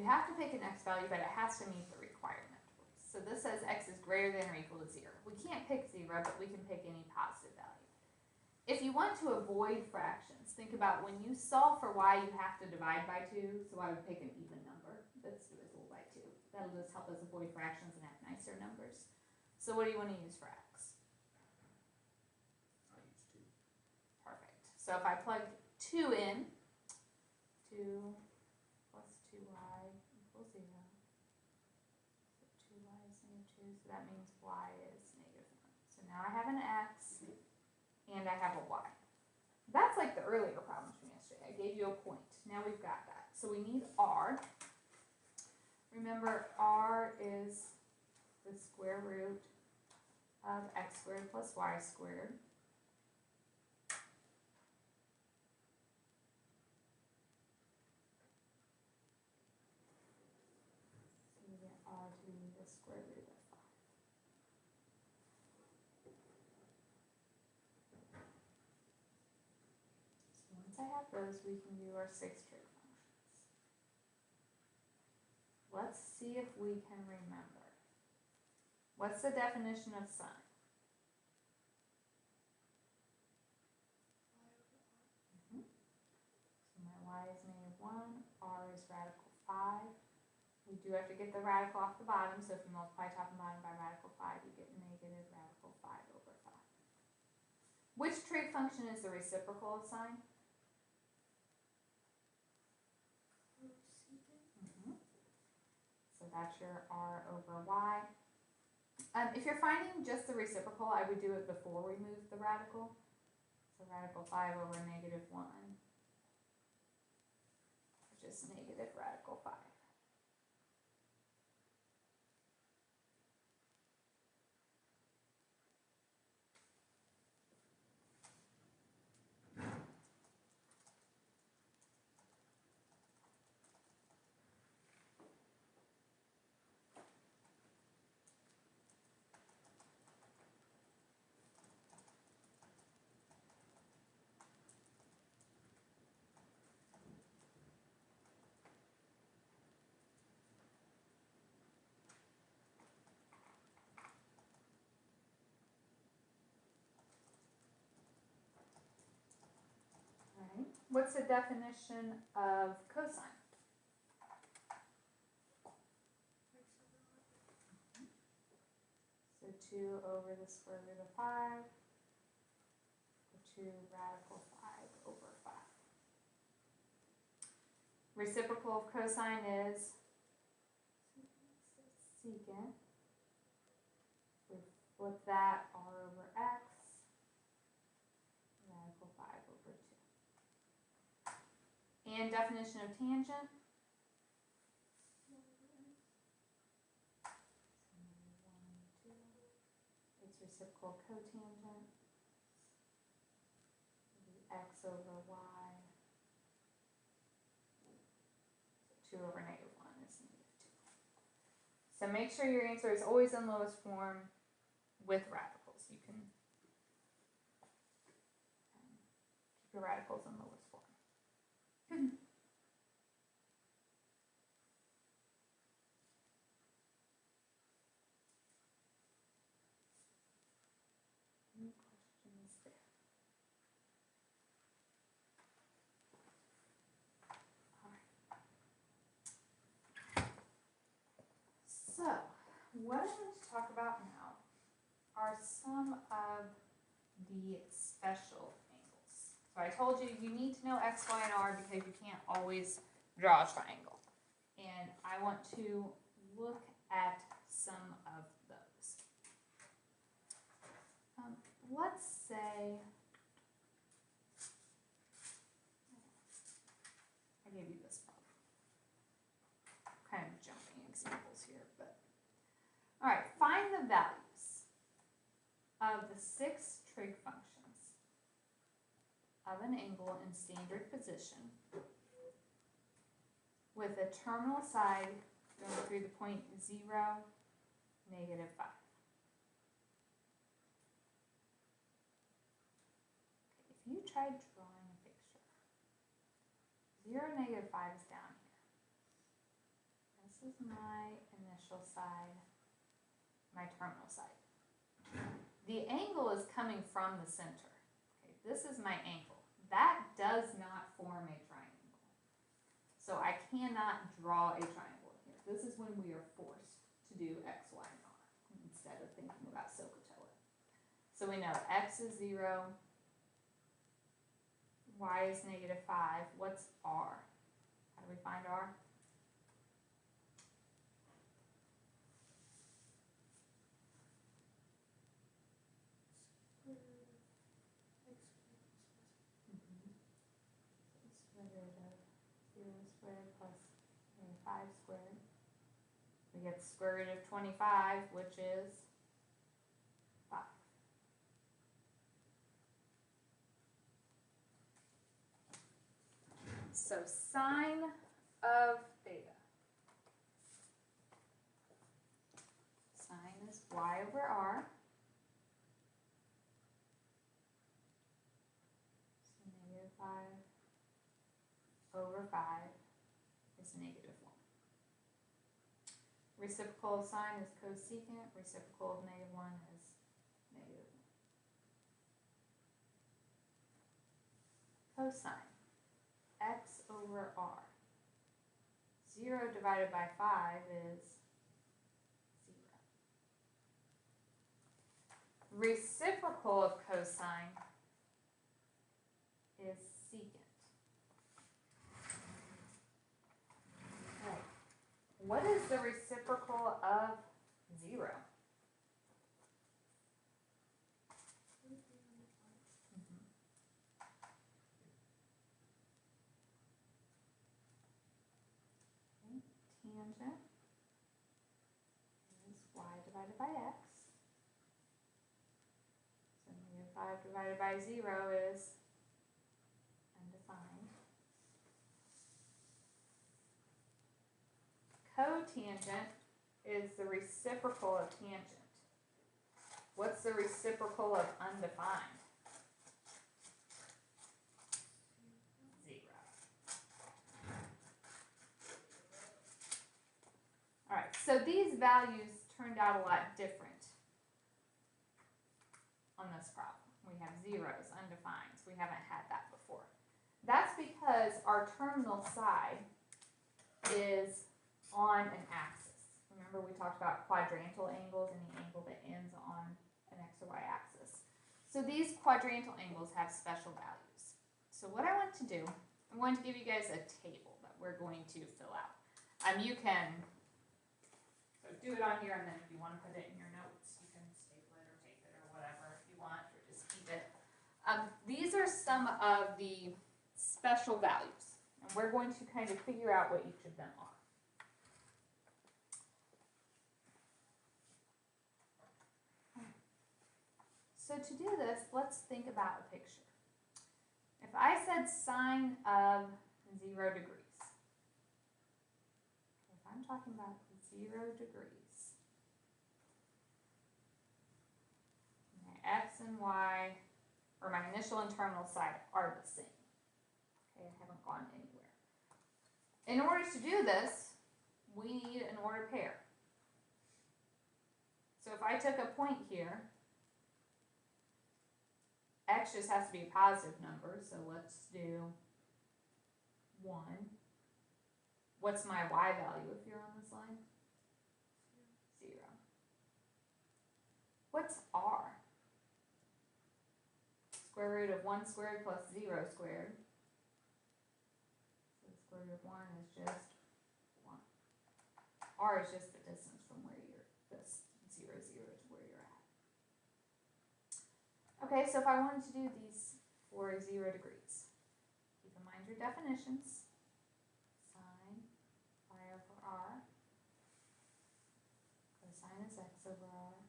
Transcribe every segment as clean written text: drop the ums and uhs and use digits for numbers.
have to pick an x value, but it has to meet the requirement. So this says x is greater than or equal to 0. We can't pick 0, but we can pick any positive value. If you want to avoid fractions, think about when you solve for y, you have to divide by 2, so I would pick an even number that's divisible by 2. That'll just help us avoid fractions and have nicer numbers. So what do you want to use for x? I use 2. Perfect. So if I plug 2 in, 2 plus 2y equals 0. So 2y is -2, so that means y is -1. So now I have an x and I have a y. That's like the earlier problems from yesterday. I gave you a point. Now we've got that. So we need r. Remember, r is the square root of x squared plus y squared. So we get r to be the square root of 5. So once I have those, we can do our 6 trig functions. Let's see if we can remember. What's the definition of sine? So my y is -1, r is radical 5. We do have to get the radical off the bottom, so if you multiply top and bottom by radical 5, you get negative radical 5 over 5. Which trig function is the reciprocal of sine? So that's your r over y. If you're finding just the reciprocal, I would do it before we move the radical. So radical 5 over -1, which is negative radical 5. Right. What's the definition of cosine? So 2 over the square root of 5, or 2 radical 5 over 5. Reciprocal of cosine is secant. We flip that, r over x, radical 5 over 2. And definition of tangent? It's reciprocal cotangent. X over y. 2 over -1 is -2. So make sure your answer is always in lowest form with radicals. You can keep your radicals in lowest form. Any questions there? All right. So, what I'm going to talk about now are some of the special angles. So I told you you need to know x, y, and r because you can't always draw a triangle. And I want to look at some of those. Let's say, I gave you this problem. Kind of jumping examples here, but all right, find the values of the 6 trig functions of an angle in standard position with a terminal side going through the point 0, -5. If you tried drawing a picture, 0, -5 is down here. this is my initial side, my terminal side. The angle is coming from the center. Okay, this is my angle. That does not form a triangle. So I cannot draw a triangle here. This is when we are forced to do x, y, and r instead of thinking about SOHCAHTOA. So we know x is 0, y is -5. What's r? How do we find r? Square root of 0 squared plus 5 squared. We get the square root of 25, which is 5. So sine of theta. Sine is y over r. So -5 over 5 is -1. Reciprocal of sine is cosecant. Reciprocal of -1 is -1. Cosine. X over r. 0 divided by 5 is 0. Reciprocal of cosine is secant. Okay. What is the reciprocal of 0? Tangent is y divided by x. So -5 divided by 0 is undefined. Cotangent is the reciprocal of tangent. What's the reciprocal of undefined? 0. Alright, so these values turned out a lot different on this problem. We have zeros, undefined. We haven't had that before. That's because our terminal side is on an axis. Remember we talked about quadrantal angles and the angle that ends on an x or y axis. So these quadrantal angles have special values. So what I want to do, I'm going to give you guys a table that we're going to fill out. You can do it on here, and then if you want to put it in your notes, you can staple it or tape it or whatever if you want, or just keep it. These are some of the special values, and we're going to kind of figure out what each of them are. So to do this, let's think about a picture. If I said sine of 0 degrees, if I'm talking about 0 degrees, my x and y, or my initial and terminal side, are the same. Okay, I haven't gone anywhere. In order to do this, we need an ordered pair. So if I took a point here, x just has to be a positive number, so let's do 1. What's my y value if you're on this line? 0. What's r? Square root of 1 squared plus 0 squared. So the square root of 1 is just 1. R is just the distance from where you're, this 0, 0 to where you're at. Okay, so if I wanted to do these for 0 degrees, keep in mind your definitions. Sine y over r. Cosine is x over r.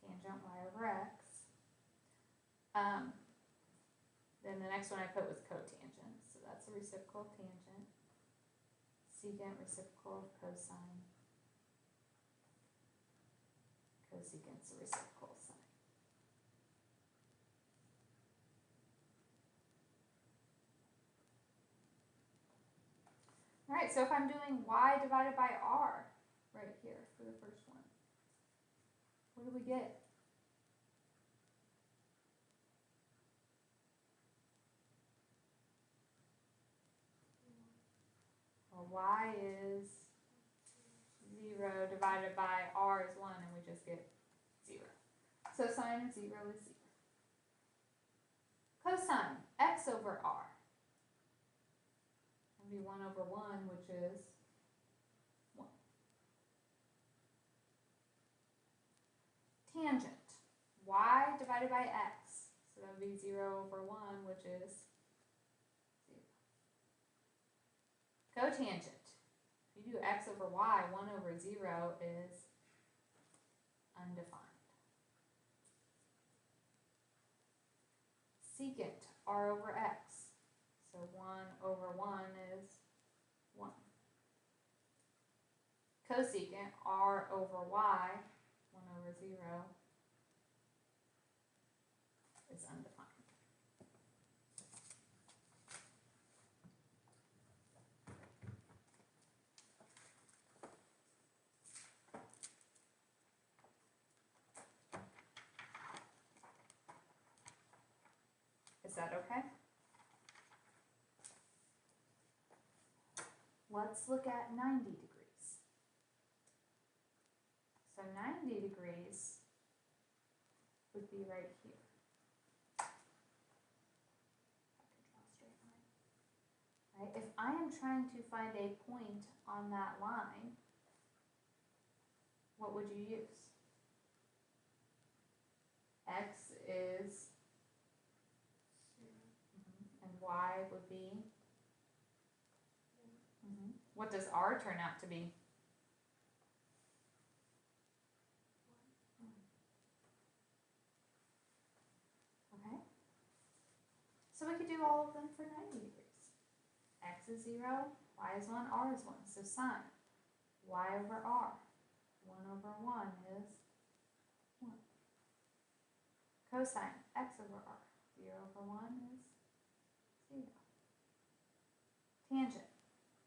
Tangent y over x. Then the next one I put was cotangent, so that's a reciprocal of tangent. Secant, reciprocal of cosine. Cosecant's a reciprocal of sine. Alright, so if I'm doing y divided by r right here for the first one, what do we get? Well, y is 0 divided by r is 1, and we just get 0. So sine of 0 is 0. Cosine x over r would be 1 over 1, which is 1. Tangent y divided by x, so that would be 0 over 1, which is 0. Cotangent, if you do x over y, 1 over 0 is undefined. Secant r over x, so 1 over 1 is 1. Cosecant r over y, 1 over 0, is undefined. Is that okay? Let's look at 90 degrees. So 90 degrees would be right here. I could draw a straight line. Right? If I am trying to find a point on that line, what would you use? X is, and y would be, what does r turn out to be? Okay. So we could do all of them for 90 degrees. X is 0, y is 1, r is 1. So sine y over r, 1 over 1 is 1. Cosine x over r, 0 over 1 is 0. Tangent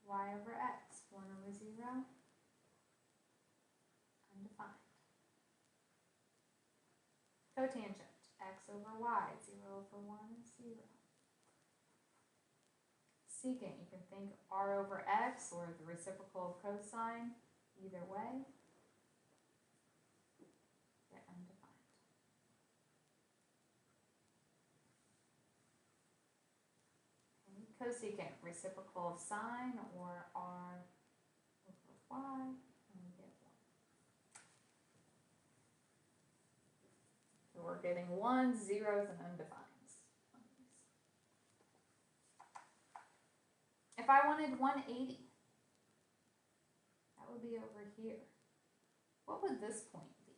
y over x, 1 over 0, undefined. Cotangent x over y, 0 over 1 is 0. Secant, you can think r over x or the reciprocal of cosine, either way, they're undefined. Okay. Cosecant, reciprocal of sine or r over y, and we get 1. So we're getting 1s, 0s, and undefines. If I wanted 180, that would be over here. What would this point be?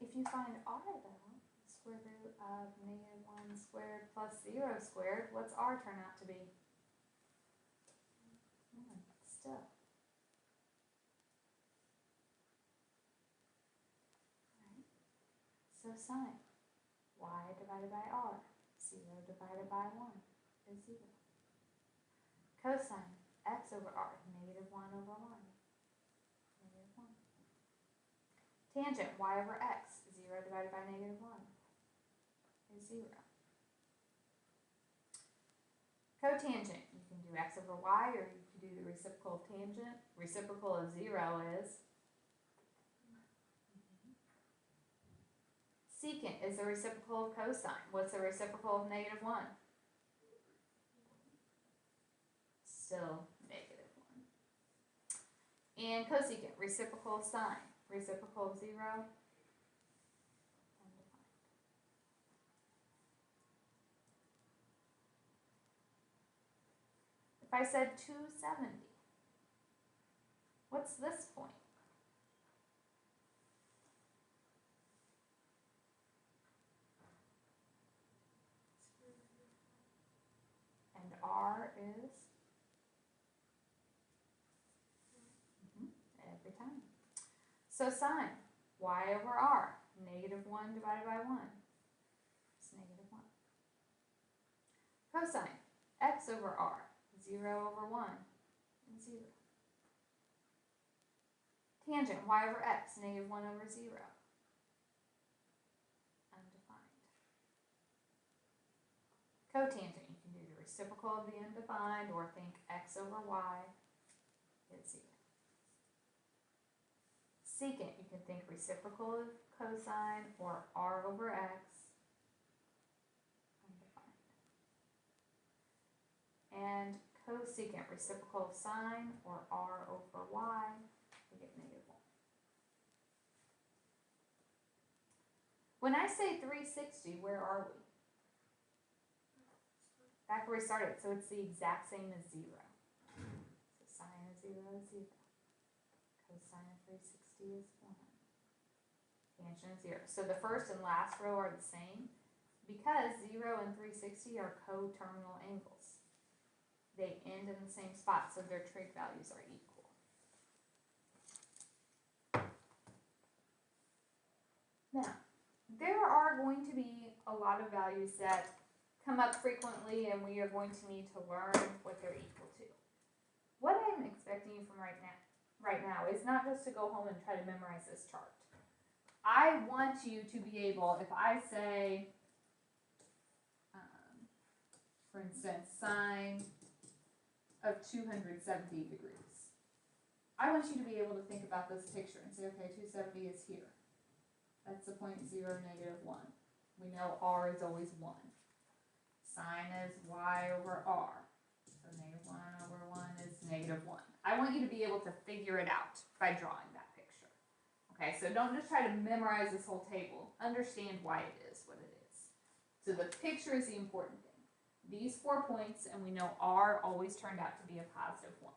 If you find r though, square root of -1 squared plus 0 squared, what's r turn out to be? 1 still. So sine y divided by r, 0 divided by 1 is 0. Cosine x over r, -1 over 1, -1. Tangent y over x, 0 divided by -1 is 0. Cotangent, you can do x over y or you can do the reciprocal of tangent. Reciprocal of 0 is secant is the reciprocal of cosine. What's the reciprocal of -1? Still -1. And cosecant, reciprocal of sine. Reciprocal of 0, undefined. If I said 270, what's this point? And r is every time. So sine y over r, negative 1 divided by 1 is negative 1. Cosine x over r, 0 over 1 and 0. Tangent y over x, negative 1 over 0. Undefined. Cotangent, you can do the reciprocal of the undefined or think x over y is 0. Secant, you can think reciprocal of cosine or r over x, undefined. And cosecant, reciprocal of sine or r over y, we get negative 1. When I say 360, where are we? Back where we started, so it's the exact same as 0. So sine of 0 is 0. Cosine of 360 is 1. Tangent of 0. So the first and last row are the same because 0 and 360 are coterminal angles. They end in the same spot, so their trig values are equal. Now, there are going to be a lot of values that come up frequently and we are going to need to learn what they're equal to. What I'm expecting you from right now is not just to go home and try to memorize this chart. I want you to be able, if I say, for instance, sine of 270 degrees, I want you to be able to think about this picture and say, okay, 270 is here. That's the point 0, negative 1. We know r is always 1. Sine is y over r. So negative 1 over 1 is negative 1. I want you to be able to figure it out by drawing that picture. Okay, so don't just try to memorize this whole table. Understand why it is what it is. So the picture is the important thing. These 4 points, and we know r always turned out to be a positive 1.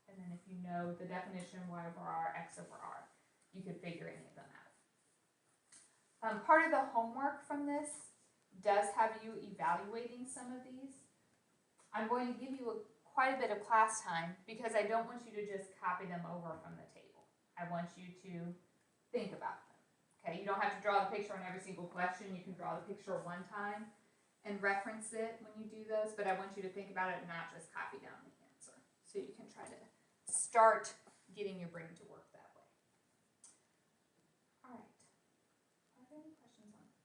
And then if you know the definition y over r, x over r, you could figure any of them out. Part of the homework from this does have you evaluating some of these. I'm going to give you quite a bit of class time because I don't want you to just copy them over from the table. I want you to think about them. Okay, you don't have to draw the picture on every single question. You can draw the picture one time and reference it when you do those, but I want you to think about it and not just copy down the answer. So you can try to start getting your brain to work that way. All right. Are there any questions on this?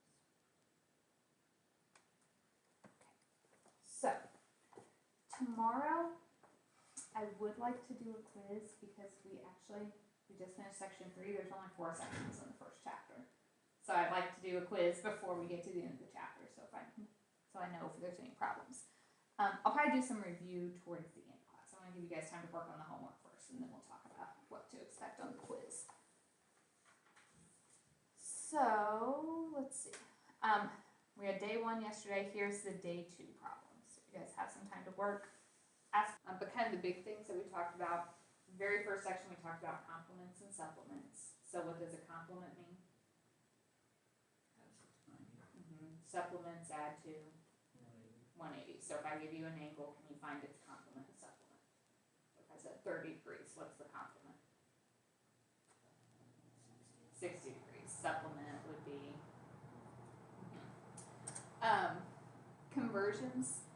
Okay. So, tomorrow I would like to do a quiz because we just finished section 3. There's only 4 sections in the first chapter. So I'd like to do a quiz before we get to the end of the chapter so I know if there's any problems. I'll probably do some review towards the end class. I want to give you guys time to work on the homework first and then we'll talk about what to expect on the quiz. So, let's see. We had day 1 yesterday. Here's the day 2 problems. So you guys have some time to work. But kind of the big things that we talked about. Very first section we talked about complements and supplements. So what does a complement mean? Supplements add to 180. So if I give you an angle, can you find its complement and supplement? If I said 30 degrees, what's the complement? 60 degrees. Supplement would be conversions.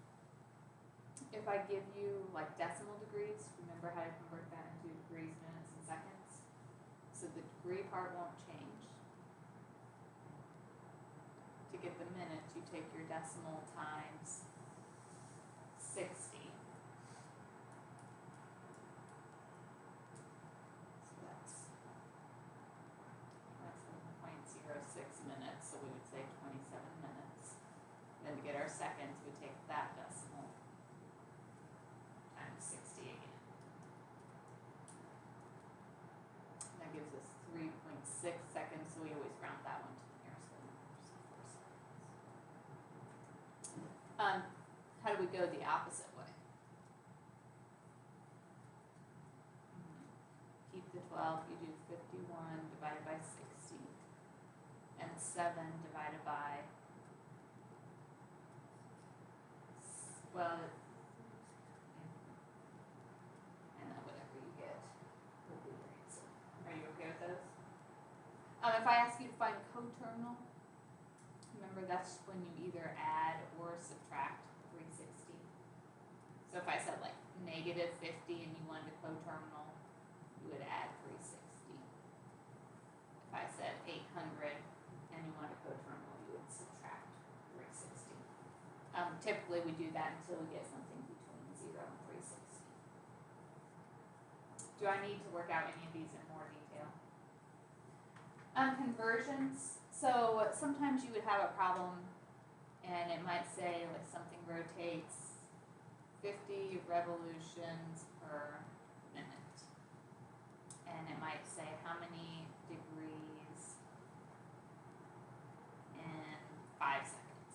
If I give you like decimal degrees, remember how to convert that into degrees, minutes, and seconds? So the degree part won't change. To get the minutes, you take your decimal times 60. So that's 0.06 minutes, so we would say 27 minutes. Then to get our seconds, we take that decimal times 60 again. That gives us 3.6 seconds, so we always round that one to the nearest whole number, so 4 seconds. How do we go the opposite way? Keep the 12, you do 51 divided by 60, and 7 divided by, well, and then whatever you get will be your answer. Are you okay with those? If I coterminal, remember that's when you either add or subtract 360. So if I said like negative 50 and you wanted a coterminal, you would add 360. If I said 800 and you wanted a coterminal, you would subtract 360. Typically we do that until we get something between 0 and 360. Do I need to work out any of these in more detail? Conversions. So sometimes you would have a problem and it might say like something rotates 50 revolutions per minute. And it might say how many degrees in 5 seconds.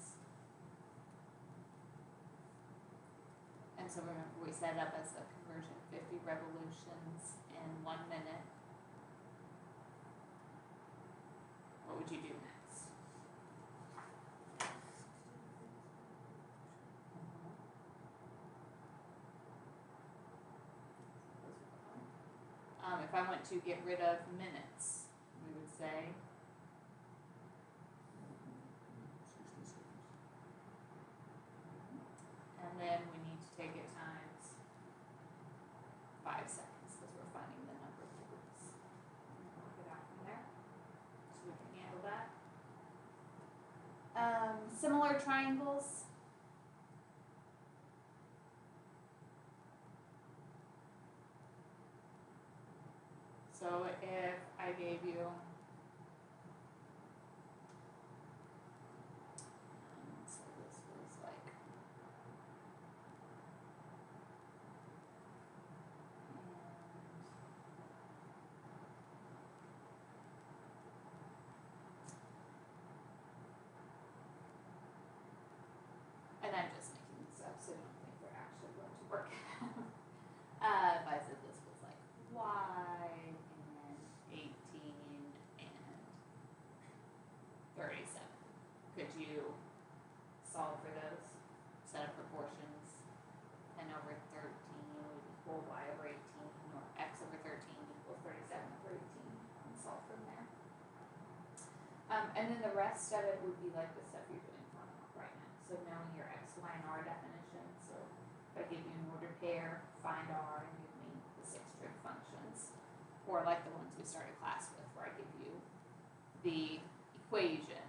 And so remember we set up as a conversion 50 revolutions in 1 minute. What would you do next? If I want to get rid of minutes, we would say 60 seconds. and then we need to take it times 5 seconds because we're finding the number of degrees. Work it out from there. So we can handle that. Similar triangles. So if I gave you so this was like and I'm just making this up so you don't think they're actually going to work out. If I said this was like y and 18 and 37, could you solve for those? Set of proportions, 10 over 13 would equal y over 18, or x over 13 equals 37 over 18, and solve from there. And then the rest of it would be like the stuff you're doing for homework right now. So knowing your x, y, and r definition. So if I give you an ordered pair, find r and give me the 6 trig functions. Or like the ones we started class with where I give you the equation